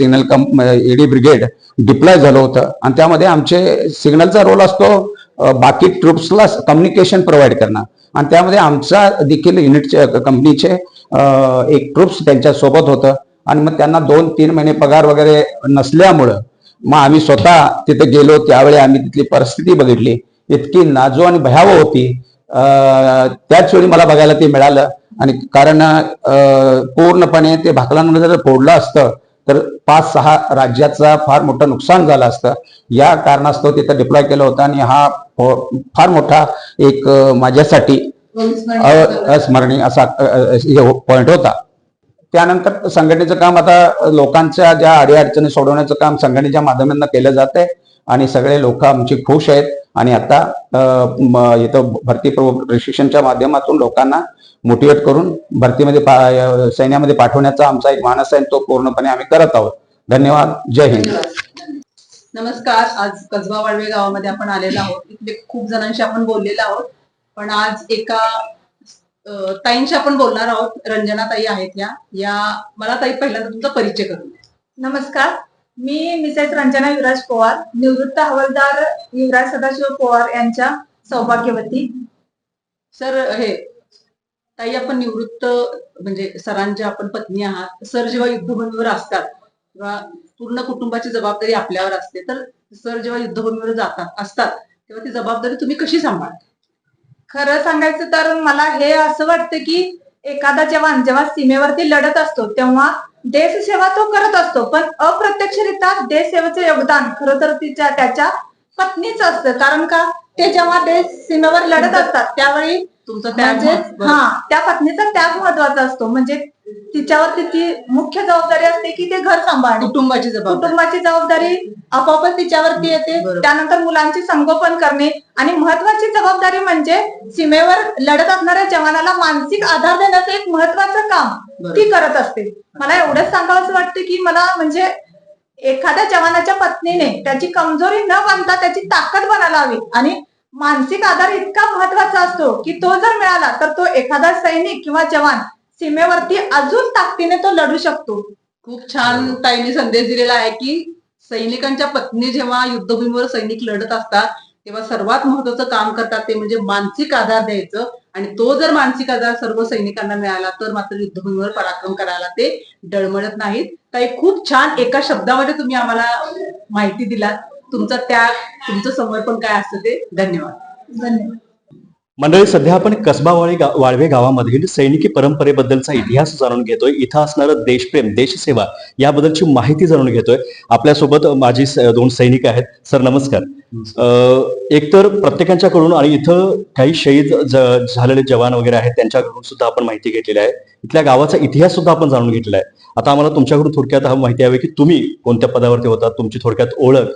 AD brigade deploy झालं होतं आणि त्यामध्ये आमचे सिग्नलचा रोल असतो बाकी ट्रुप्सला कम्युनिकेशन प्रोव्हाइड करणं आणि त्यामध्ये आमचा देखील युनिटचे कंपनीचे एक ट्रुप्स त्यांच्या सोबत होतं आणि मग त्यांना 2-3 महिने पगार वगैरे नसल्यामुळं मग आम्ही स्वतः तिथे गेलो. त्यावेळी आम्ही तिथली परिस्थिती बघितली, इतकी नाजूक आणि भयावह होती. त्याच वेळी मला बघायला ते मिळालं आणि कारण पूर्णपणे ते भाकलांमध्ये जर फोडलं असतं तर 5-6 राज्याचा फार मोठं नुकसान झालं असतं. या कारणास्तव तिथं डिप्लॉय केलं होतं आणि हा फार मोठा एक माझ्यासाठी अस्मरणीय असा पॉइंट होता. त्यानंतर संघटनेचं काम आता लोकांच्या ज्या अडीअडचणी सोडवण्याचं काम संघटनेच्या माध्यमातून केलं जात आहे आणि सगळे लोक आमची खुश आहेत आणि आता इथं भरती प्रशिक्षणच्या माध्यमातून लोकांना मोटिवेट करून भरतीमध्ये सैन्यामध्ये पाठवण्याचा आमचा एक मानस आहे, तो पूर्णपणे आम्ही करत आहोत. धन्यवाद. जय हिंद. नमस्कार. आज कसबा वाळवे गावामध्ये आपण आलेलो आहोत. इथले खूप जणांशी आपण बोललेलो आहोत, पण आज एका ताईंशी आपण बोलणार आहोत. रंजना ताई आहेत या मला ताई पहिल्यांदा तुमचा परिचय करून द्या. नमस्कार, मी मिसेस रंजना युवराज पवार, निवृत्त हवालदार युवराज सदाशिव पवार यांच्या सौभाग्यवती. सर, हे ताई आपण निवृत्त म्हणजे सरांच्या आपण पत्नी आहात. सर जेव्हा युद्धभूमीवर असतात तेव्हा पूर्ण कुटुंबाची जबाबदारी आपल्यावर असते, तर सर जेव्हा युद्धभूमीवर असतात तेव्हा ती जबाबदारी तुम्ही कशी सांभाळता? खरं सांगायचं तर मला हे असं वाटतं की एखादा जवान जेव्हा सीमेवरती लढत असतो तेव्हा देशसेवा तो करत असतो, पण अप्रत्यक्षरित्या देशसेवेचं योगदान खरं तर त्याच्या पत्नीच असतं. कारण का, ते जेव्हा देश सीमेवर लढत असतात त्यावेळी तुमचा त्या पत्नीचा त्याग महत्वाचा असतो. म्हणजे तिच्यावर तिची मुख्य जबाबदारी असते की ते घर सांभाळणे, कुटुंबाची जबाबदारी आपोआपच तिच्यावरती येते. त्यानंतर मुलांची संगोपन करणे आणि महत्वाची जबाबदारी म्हणजे सीमेवर लढत असणाऱ्या जवानाला मानसिक आधार देण्याचं एक महत्वाचं काम ती करत असते. मला एवढंच सांगावं असं वाटतं की मला म्हणजे एखाद्या जवानाच्या पत्नीने त्याची कमजोरी न मानता त्याची ताकद बनायला हवी आणि मानसिक आधार इतका महत्वाचा असतो की तो जर मिळाला तर तो एखादा सैनिक किंवा जवान सीमेवरती अजून ताकदीने तो लढू शकतो. खूप छान ताईने संदेश दिलेला आहे की सैनिकांच्या पत्नी जेव्हा युद्धभूमीवर सैनिक लढत असतात तेव्हा सर्वात महत्वाचं काम करतात ते म्हणजे मानसिक आधार द्यायचं, आणि तो जर मानसिक आधार सर्व सैनिकांना मिळाला तर मात्र युद्धभूमीवर पराक्रम करायला ते डळमळत नाहीत. ताई, खूप छान एका शब्दामध्ये तुम्ही आम्हाला माहिती दिलात. तुमचा त्याग, तुमचं समर्पण काय असतं ते. धन्यवाद. मंडळी, सध्या आपण कसबा वाळवे गावामधील सैनिकी परंपरेबद्दलचा इतिहास जाणून घेतोय. इथं असणारं देशप्रेम, देशसेवा याबद्दलची माहिती जाणून घेतोय. आपल्यासोबत माझी 2 सैनिक आहेत. सर, नमस्कार. एकतर प्रत्येकांच्याकडून आणि इथं काही शहीद झालेले जवान वगैरे आहेत त्यांच्याकडून सुद्धा आपण माहिती घेतलेली आहे. इथल्या गावाचा इतिहास सुद्धा आपण जाणून घेतलेला आहे. आता आम्हाला तुमच्याकडून थोडक्यात माहिती हवी की तुम्ही कोणत्या पदावरती होता, तुमची थोडक्यात ओळख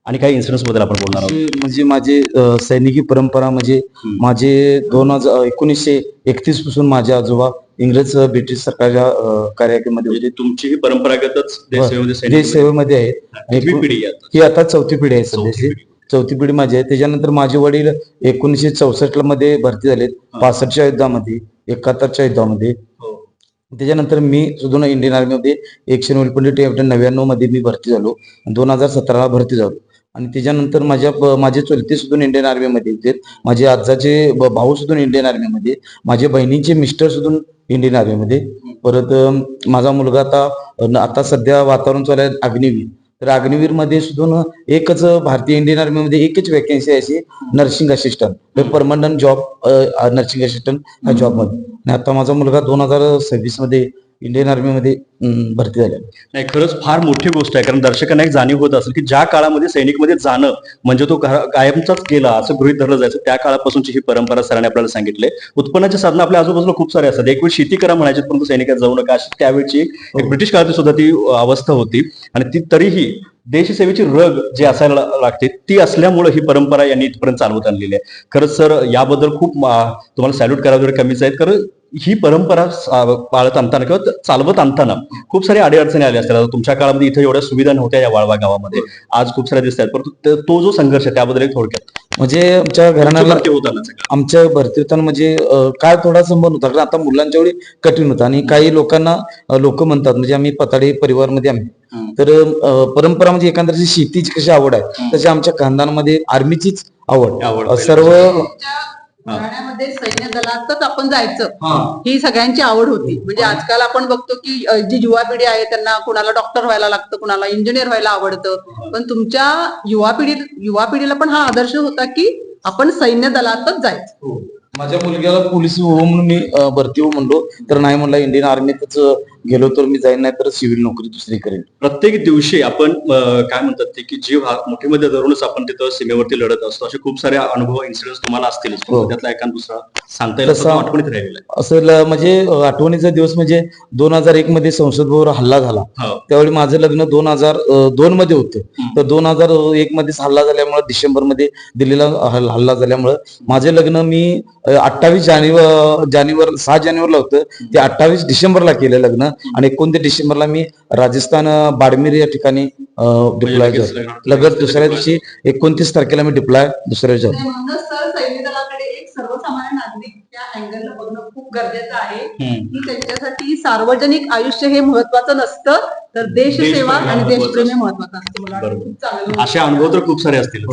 आणि काही इन्सिडेंट्स बद्दल आपण बोलणार आहोत. म्हणजे माझे सैनिकी परंपरा म्हणजे माझे 1931 पासून माझे आजोबा इंग्रज ब्रिटिश सरकारच्या कार्यामध्ये म्हणजे तुमची ही परंपरागतच देशसेवेमध्ये देश सेवेमध्ये आहेत. कितवी पिढी आहे आता? ही आता चौथी पिढी आहे सध्याची. चौथी पिढी माझी आहे. त्याच्यानंतर माझे वडील 1964 मध्ये भरती झालेत, 65च्या युद्धामध्ये, 71च्या युद्धामध्ये. त्याच्यानंतर मी सुद्धा इंडियन आर्मीमध्ये 199 मध्ये मी भरती झालो, 2017ला भरती झालो. आणि त्याच्यानंतर माझे चुलते सुद्धा इंडियन आर्मीमध्ये होते. माझे आजाचे भाऊ सुद्धा इंडियन आर्मीमध्ये, माझ्या बहिणीचे मिस्टर सुद्धा इंडियन आर्मीमध्ये. परत माझा मुलगा आता सध्या वातावरण चालू आहे अग्निवीर. तर अग्निवीर मध्ये सुद्धा एकच भारतीय इंडियन आर्मीमध्ये एकच वॅकन्सी आहे अशी nursing assistant, permanent job nursing assistant ह्या जॉब मध्ये. आणि आता माझा मुलगा 2026 मध्ये इंडियन आर्मीमध्ये भरती झाले. नाही, खरंच फार मोठी गोष्ट आहे, कारण दर्शकांना एक जाणीव होत असेल की ज्या काळामध्ये सैनिकमध्ये जाणं म्हणजे तो कायमचाच गेला असं गृहीत धरलं जायचं, त्या काळापासूनची ही परंपरा सरांनी आपल्याला सांगितले. उत्पन्नाचे साधनं आपल्या आजूबाजूला खूप सारे असतात. एक वेळ शेती करा म्हणायचे, परंतु सैनिकात जाऊ नका अशी त्यावेळची एक ब्रिटिश काळात सुद्धा ती अवस्था होती. आणि ती तरीही देशसेवेची रग जी असायला लागते ती असल्यामुळे ही परंपरा यांनी इथपर्यंत चालवत आणलेली आहे. खरंच सर याबद्दल खूप तुम्हाला सॅल्यूट करावं जरी कमीच आहेत, कारण ही परंपरा पाळत आणताना किंवा चालवत आणताना खूप सारे अडीअडचणी आल्या असतात. तुमच्या काळामध्ये इथे एवढ्या सुविधा नव्हत्या या वाळवा गावामध्ये, आज खूप साऱ्या दिसतात, परंतु तो जो संघर्ष आहे त्याबद्दल एक थोडक्यात. म्हणजे आमच्या घराण्याला होताना आमच्या भरती होताना म्हणजे काय थोडा संबंध होता, कारण आता मुलांच्या वेळी कठीण होता. आणि काही लोकांना लोक म्हणतात, म्हणजे आम्ही पताडे परिवारमध्ये आम्ही, तर परंपरा म्हणजे एकंदरीत शेतीची कशी आवड आहे तशी आमच्या खानदानामध्ये आर्मीचीच आवड सर्व घराण्यामध्ये सैन्य दलातच आपण जायचं ही सगळ्यांची आवड होती. म्हणजे आजकाल आपण बघतो की जी युवा पिढी आहे त्यांना कुणाला डॉक्टर व्हायला लागतं, कुणाला इंजिनियर व्हायला आवडतं, पण तुमच्या युवा पिढीला पण हा आदर्श होता की आपण सैन्य दलातच जायचं. माझ्या मुलग्याला पोलीस हो म्हणून मी भरती हो म्हणलो, तर नाही म्हणला इंडियन आर्मीतच गेलो तर मी जाईन, नाही तर सिव्हिल नोकरी दुसरी करेन. प्रत्येक दिवशी आपण काय म्हणतात ते की जीव मोठीमध्ये धरूनच आपण तिथं सीमेवरती लढत असतो. असे खूप सारे अनुभव इन्सिडेंट तुम्हाला असतीलच, त्यातला एखादा दुसरा सांगता येईल आठवणीत राहिलेला आहे असं. म्हणजे आठवणीचा दिवस म्हणजे 2001 मध्ये संसद भवन हल्ला झाला, त्यावेळी माझं लग्न 2002 मध्ये होतं. तर 2001 मध्ये हल्ला झाल्यामुळे डिसेंबर मध्ये दिल्लीला हल्ला झाल्यामुळे माझे लग्न मी 28 जानेवारी 6 जानेवारीला होतं, ते 28 डिसेंबरला केलं लग्न. आणि 29 डिसेंबरला मी राजस्थान बाडमेर या ठिकाणी डिप्लॉय झालो. लगेच दुसऱ्या दिवशी 29 तारखेला मी डिप्लॉय दुसऱ्या झालो. सर सैन्य दलाकडे एक सर्वसामान्य नागरिक त्या अँगलला बघणं खूप गरजेचं आहे की त्यांच्यासाठी सार्वजनिक आयुष्य हे महत्वाचं नसतं, तर देशसेवा आणि देशप्रेम हे महत्वाचं असतं. मला खूप चांगलं असे अनुभव तर खूप सारे असतील.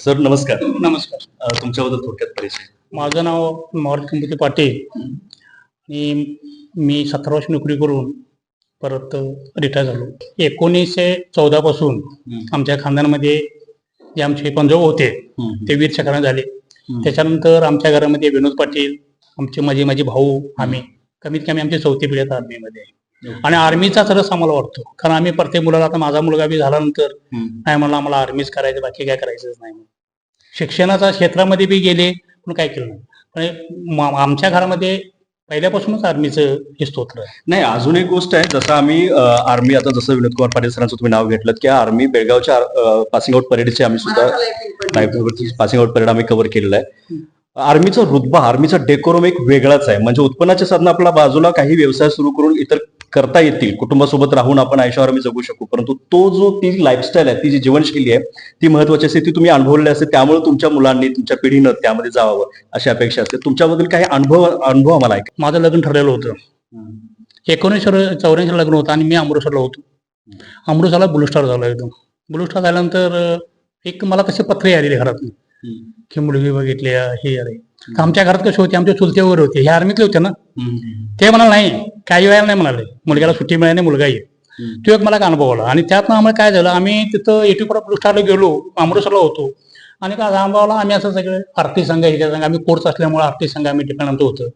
सर नमस्कार. नमस्कार. तुमच्याबद्दल थोडक्यात परिचय. माझं नाव मारुती गणपती पाटील आणि मी 17 वर्ष नोकरी करून परत रिटायर झालो. 1914 पासून आमच्या खानदानामध्ये जे आमचे पंजोबा होते ते वीर चक्राने झाले. त्याच्यानंतर आमच्या घरामध्ये विनोद पाटील, माझे भाऊ, आम्ही कमीत कमी आमची 4थी पिढी आहेत आर्मीमध्ये. आणि आर्मीचाच रस आम्हाला वाटतो, कारण आम्ही प्रत्येक मुलाला, आता माझा मुलगा बी झाल्यानंतर नाही म्हणला आम्हाला आर्मीच करायचं, बाकी काय करायचंच नाही. शिक्षणाच्या क्षेत्रामध्ये बी गेले पण काय केलं नाही. पण आमच्या घरामध्ये पहिल्यापासूनच आर्मीचं हे स्तोत्र आहे. नाही, अजून एक गोष्ट आहे, जसं आम्ही आर्मी, आता जसं विनोद कुमार पाटील सरांचं तुम्ही नाव घेतलं की आर्मी बेळगावच्या पासिंग आउट परेडचे आम्ही सुद्धा पासिंग आउट परेड आम्ही कव्हर केलेलं आहे. आर्मीचा रुतबा, आर्मीचा डेकोरम एक वेगळाच आहे. म्हणजे उत्पन्नाच्या साधनं आपल्या बाजूला काही व्यवसाय सुरू करून इतर करता येतील, कुटुंबासोबत राहून आपण आयुष्यावर आम्ही जगू शकू, परंतु तो जो ती लाईफस्टाईल आहे, ती जी जीवनशैली आहे ती महत्वाची असते, ती तुम्ही अनुभवलेली असते. त्यामुळे तुमच्या मुलांनी, तुमच्या पिढीनं त्यामध्ये जावं अशी अपेक्षा असते. तुमच्याबद्दल काही अनुभव आम्हाला ऐका. माझं लग्न ठरलेलं होतं, 1984 लग्न होतं आणि मी अमृतसरला होतो. अमृतसरला ब्लू स्टार झाला. एकदम ब्लू स्टार झाल्यानंतर एक मला कसे पत्रे आलेले घरात की मुलगी बघितली हे अरे. आमच्या घरात कसे होते, आमचे चुलते वगैरे होते, हे आर्मीतले होते ना, ते म्हणाले नाही, काही वेळा नाही म्हणाले, मुलग्याला सुट्टी मिळाली नाही, मुलगा ये. तो एक मला एक अनुभव आला. आणि त्यातनं आम्हाला काय झालं, आम्ही तिथं 84 ब्लू स्टारला गेलो, अमृतसरला होतो. आणि काय अनुभवला, आम्ही असं सगळे आरती संघ, ह्याच्या संघ, आम्ही कोर्स असल्यामुळे आरती संघ आम्ही ठिकाणांत होतं.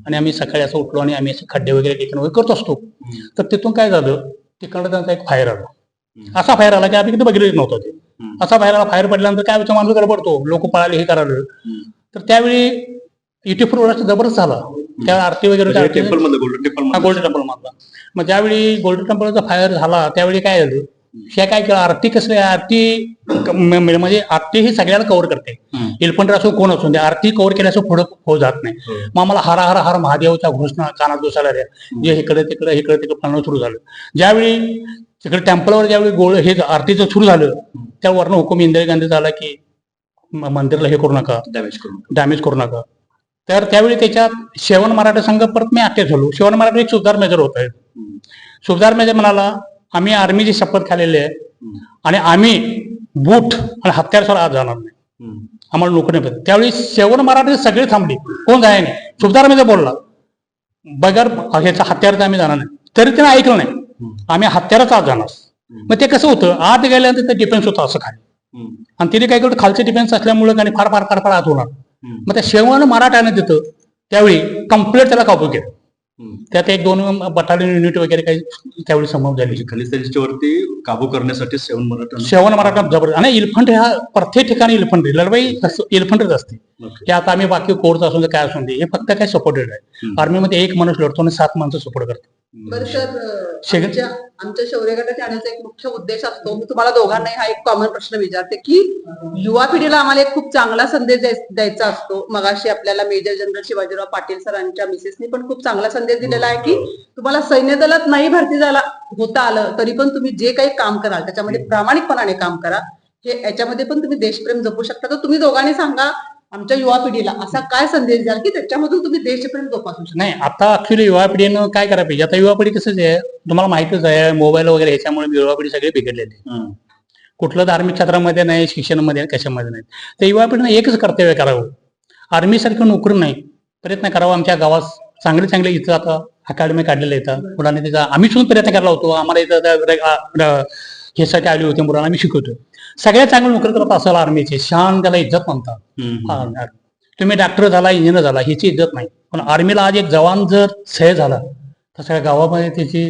आणि आम्ही सकाळी असं उठलो आणि आम्ही असे खड्डे वगैरे ठिकाण वगैरे करत असतो. तर तिथून काय झालं, तिकडं त्यांचा एक फायर आला. असा फायर आला की आम्ही तिथे बघितलं नव्हतं. ते असा फायर आला. फायर पडल्यानंतर काय होतं, माणूस पडतो, लोक पळाले, हे करायला. तर त्यावेळी 84 जबरदस्त झाला. त्या आरती वगैरे गोल्डन टेम्पल गोल्डन टेम्पल मधला. मग ज्यावेळी गोल्डन टेम्पलचा फायर झाला त्यावेळी काय झालं, हे काय केलं, आरती कसली आहे, आरती म्हणजे आरती ही सगळ्याला कव्हर करते. एलफंटर असो कोण असो ते आरती कव्हर केल्याचं पुढे हो जात नाही. मग आम्हाला हर हर हर महादेवच्या घोषणा कानात घुसायला जे इकडे तिकडे पळणं सुरू झालं. ज्यावेळी तिकडे टेम्पलवर ज्यावेळी गोळ हे आरतीचं सुरू झालं त्यावरनं हुकूम इंदिरा गांधी झाला की मंदिरला हे करू नका, डॅमेज करू नका. तर त्यावेळी त्याच्यात शेवण मराठा संघ परत मी अटॅच झालो. शेवण मराठा एक सुभेदार मेजर होत आहे. सुभेदार मेजर म्हणाला आम्ही आर्मीची शपथ खाल्लेली आहे आणि आम्ही बूट आणि हत्यारसोबत आज जाणार नाही, आम्हाला नोकरी नाही. त्यावेळी शेवण मराठे सगळे थांबले, कोण जाय नाही. सुभेदार मेजर बोलला बगर ह्याचा हत्यारचा आम्ही जाणार नाही. तरी त्याने ऐकलं नाही, आम्ही हत्यारच आज जाणार. मग ते कसं होतं, आत गेल्यानंतर ते डिफेन्स होतं असं खाली, आणि तिने काय केलं खालचे डिफेन्स असल्यामुळे आणि फार फार फार फार आत होणार. मग त्या शेवण मराठाने तिथं त्यावेळी कम्प्लीट त्याला काबू केलं. त्यात 1-2 बटालियन युनिट वगैरे काही त्यावेळी समोर झाली. खलिस्तानिस्टवरती काबू करण्यासाठी शेवण मराठा जबरदस्त. आणि इन्फंट्री हा प्रत्येक ठिकाणी इन्फंट्री लढवाई इन्फंट्रीच असते. हे आता आम्ही बाकी कोर्स असून काय असून हे फक्त काय सपोर्टेड आहे. आर्मीमध्ये 1 माणूस लढतो आणि 7 माणसं सपोर्ट करतो. बरं सर, आमच्या शौर्य गटाच्या आणण्याचा एक मुख्य उद्देश असतो. मी तुम्हाला दोघांनाही हा एक कॉमन प्रश्न विचारते की युवा पिढीला आम्हाला एक खूप चांगला संदेश द्यायचा असतो. मगाशी आपल्याला मेजर जनरल शिवाजीराव पाटील सरांच्या मिसेसनी पण खूप चांगला संदेश दिलेला आहे की तुम्हाला सैन्य दलात नाही भरती झाला होता आलं तरी पण तुम्ही जे काही काम कराल त्याच्यामध्ये प्रामाणिकपणाने काम करा. हे याच्यामध्ये पण तुम्ही देशप्रेम जपू शकता. तर तुम्ही दोघांनी सांगा आमच्या युवा पिढीला असा काय संदेश द्याल की त्याच्यामधून तुम्ही देशप्रेम जोपासू शकता. नाही, आता ऍक्च्युली युवा पिढीनं काय करायला पाहिजे. आता युवा पिढी कसं आहे तुम्हाला माहितीच आहे, मोबाईल वगैरे ह्याच्यामुळे युवा पिढी सगळी बिघडलेली. कुठलं धार्मिक क्षेत्रामध्ये नाही, शिक्षणामध्ये कशामध्ये नाही. तर युवा पिढीनं एकच कर्तव्य करावं, आर्मीसारखं नोकरी नाही, प्रयत्न करावा. आमच्या गावात चांगले चांगले इथं आता अकॅडमी काढलेले येतात मुलांनी, त्याचा आम्ही सुद्धा प्रयत्न करायला होतो. आम्हाला इथं ह्यासाठी आली होती मुलांना आम्ही शिकवतो. सगळ्यात चांगली नोकरी करत असायला आर्मीची शान, त्याला इज्जत म्हणतात. तुम्ही डॉक्टर झाला, इंजिनियर झाला ह्याची इज्जत नाही, पण आर्मीला आज एक जवान जर सह झाला तर सगळ्या गावामध्ये त्याची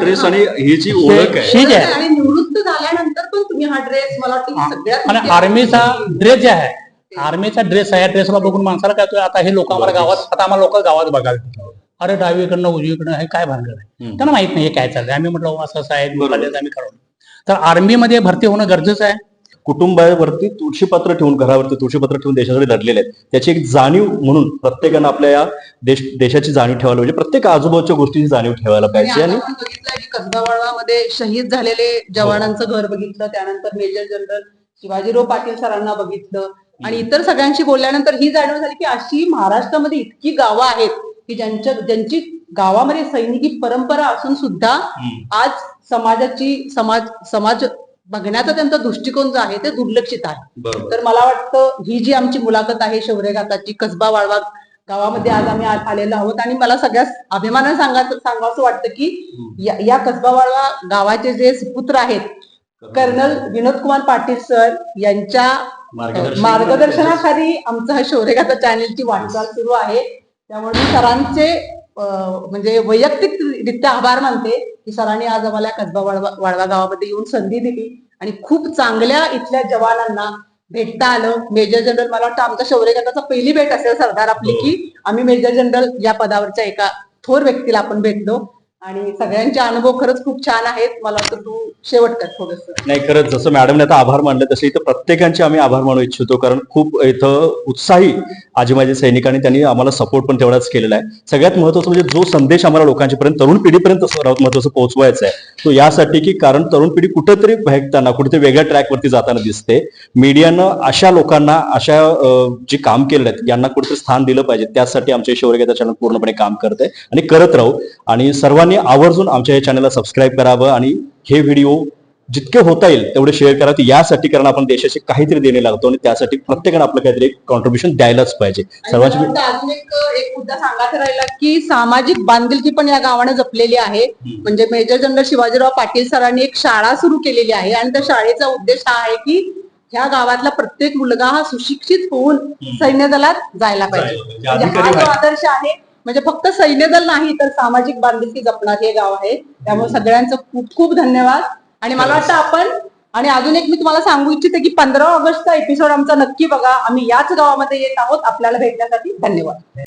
ड्रेस आणि ही जी ओळख आहे आणि निवृत्त झाल्यानंतर पण तुम्ही हा ड्रेस मला वाटतं सगळ्यात आणि आर्मीचा ड्रेस जे आहे, आर्मीचा ड्रेस आहे, ड्रेसला बघून माणसाला काय आता हे लोक आम्हाला गावात, आता आम्हाला लोक गावात बघायला अरे डावीकडनं उजवीकडनं हे काय भानगड आहे, त्यांना माहित नाही हे काय चाललंय. आम्ही म्हटलं असं असं आहे आम्ही करू. तर आर्मीमध्ये भरती होणं गरजेचं आहे. कुटुंबावरती तुळशीपत्र ठेवून, घरावरती तुळशीपत्र ठेवून देशासाठी लढलेले आहेत. त्याची एक जाणीव म्हणून प्रत्येकानं आपल्या या देशाची जाणीव ठेवायला पाहिजे, प्रत्येक आजूबाजूच्या गोष्टीची जाणीव ठेवायला पाहिजे. आणि बघितलं की कसबा वाळवामध्ये शहीद झालेले जवानांचं घर बघितलं, त्यानंतर मेजर जनरल शिवाजीराव पाटील सरांना बघितलं आणि इतर सगळ्यांशी बोलल्यानंतर ही जाणीव झाली की अशी महाराष्ट्रामध्ये इतकी गावं आहेत की ज्यांची गावामध्ये सैनिकी परंपरा असून सुद्धा आज समाज बघण्याचा त्यांचा दृष्टिकोन जो आहे ते दुर्लक्षित आहे. तर मला वाटतं ही जी आमची मुलाखत आहे शौर्यगाथाची, कसबा वाळवा गावामध्ये आज आम्ही आलेलो आहोत आणि मला सगळ्यात अभिमानाने सांगावं वाटतं की या कसबा वाळवा गावाचे जे सुपुत्र आहेत कर्नल विनोद कुमार पाटील सर यांच्या मार्गदर्शनाखाली आमचं हा शौर्यगाथा चॅनेलची वाटचाल सुरू आहे. त्यामुळे मी सरांचे म्हणजे वैयक्तिकरित्या आभार मानते की सरांनी आज आम्हाला कसबा वाळवा गावामध्ये येऊन संधी दिली आणि खूप चांगल्या इथल्या जवानांना भेटता आलं. मेजर जनरल, मला वाटतं आमच्या शौर्यगाथाचा पहिली भेट असेल सरदार आपली की आम्ही मेजर जनरल या पदावरच्या एका थोर व्यक्तीला आपण भेटलो आणि सगळ्यांचे अनुभव खरंच खूप छान आहेत. मला वाटतं तू शेवट कर थोडस. नाही, खरंच जसं मॅडमने आता आभार मानले तसे इथं प्रत्येकांचे आम्ही आभार मानू इच्छितो, कारण खूप इथं उत्साही आजी माझे सैनिकांनी त्यांनी आम्हाला सपोर्ट पण तेवढाच केलेला आहे. सगळ्यात महत्वाचं म्हणजे जो संदेश आम्हाला लोकांच्या पर्यंत, तरुण पिढीपर्यंत महत्वाचं पोहोचवायचा आहे तो यासाठी की कारण तरुण पिढी कुठेतरी बहकताना, कुठेतरी वेगळ्या ट्रॅकवरती जाताना दिसते. मीडियानं अशा लोकांना, अशा जे काम केलेलं आहेत यांना कुठेतरी स्थान दिलं पाहिजे. त्यासाठी आमचे शौर्यगाथा चॅनल पूर्णपणे काम करते आणि करत राहू. आणि सर्वांनी आवर्जून आमच्या या चॅनलला सबस्क्राईब करावं आणि हे व्हिडिओ जितके होता येईल तेवढे शेअर करा. यासाठी कारण आपण देशाचे काहीतरी देणे लागतो आणि त्यासाठी प्रत्येकाने आपलं काहीतरी कॉन्ट्रीब्युशन द्यायलाच पाहिजे. सर्वांची अजून एक मुद्दा सांगायचा राहिला की सामाजिक बांधिलकी पण या गावाने जपलेली आहे. म्हणजे मेजर जनरल शिवाजीराव पाटील सरांनी एक शाळा सुरू केलेली आहे आणि त्या शाळेचा उद्देश हा आहे की ह्या गावातला प्रत्येक मुलगा हा सुशिक्षित होऊन सैन्य दलात जायला पाहिजे. हा जो आदर्श आहे म्हणजे फक्त सैन्य दल नाही तर सामाजिक बांधिलकी जपणारे हे गाव आहे. त्यामुळे सगळ्यांचं खूप खूप धन्यवाद. आणि मला वाटतं आपण, आणि अजून एक मी तुम्हाला सांगू इच्छिते की 15 ऑगस्टचा एपिसोड आमचा नक्की बघा. आम्ही याच गावामध्ये येत आहोत आपल्याला भेटण्यासाठी. धन्यवाद.